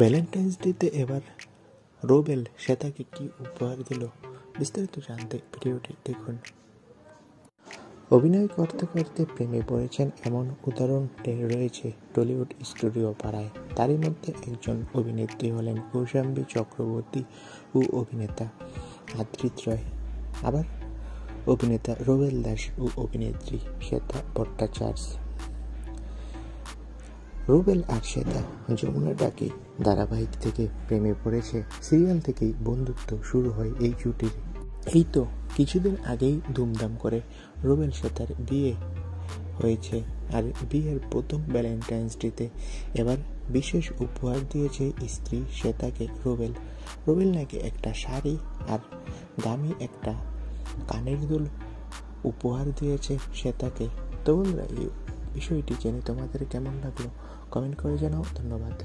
Valentine's ডেতে এবার রোবেল শ্বেতাকে কি উপহার দিল, বিস্তারিত জানতে ভিডিওটি দেখুন। অভিনয় করতে করতে প্রেমে পড়েছেন এমন উদাহরণ রয়েছে টলিউড স্টুডিও পাড়ায়। তারই মধ্যে একজন অভিনেত্রী হলেন কৌশাম্বী চক্রবর্তী ও অভিনেতা আদ্রিত রয়, আবার অভিনেতা রোবেল দাস ও অভিনেত্রী শ্বেতা ভট্টাচার্য। রোবেল আর শ্বেতা যমুনা ডাকে ধারাবাহিক থেকে প্রেমে পড়েছে। সিরিয়াল থেকেই বন্ধুত্ব শুরু হয় এই জুটির। এই তো কিছুদিন আগেই ধুমধাম করে রোবেল শ্বেতার বিয়ে হয়েছে, আর বিয়ের প্রথম ভ্যালেন্টাইন্স ডেতে এবার বিশেষ উপহার দিয়েছে স্ত্রী শ্বেতাকে রোবেল নাকি একটা শাড়ি আর দামি একটা কানের দুল উপহার দিয়েছে শ্বেতাকে। তো বন্ধুরা, এই বিষয়টি জেনে তোমাদের কেমন লাগলো কমেন্ট করে জানাও। ধন্যবাদ।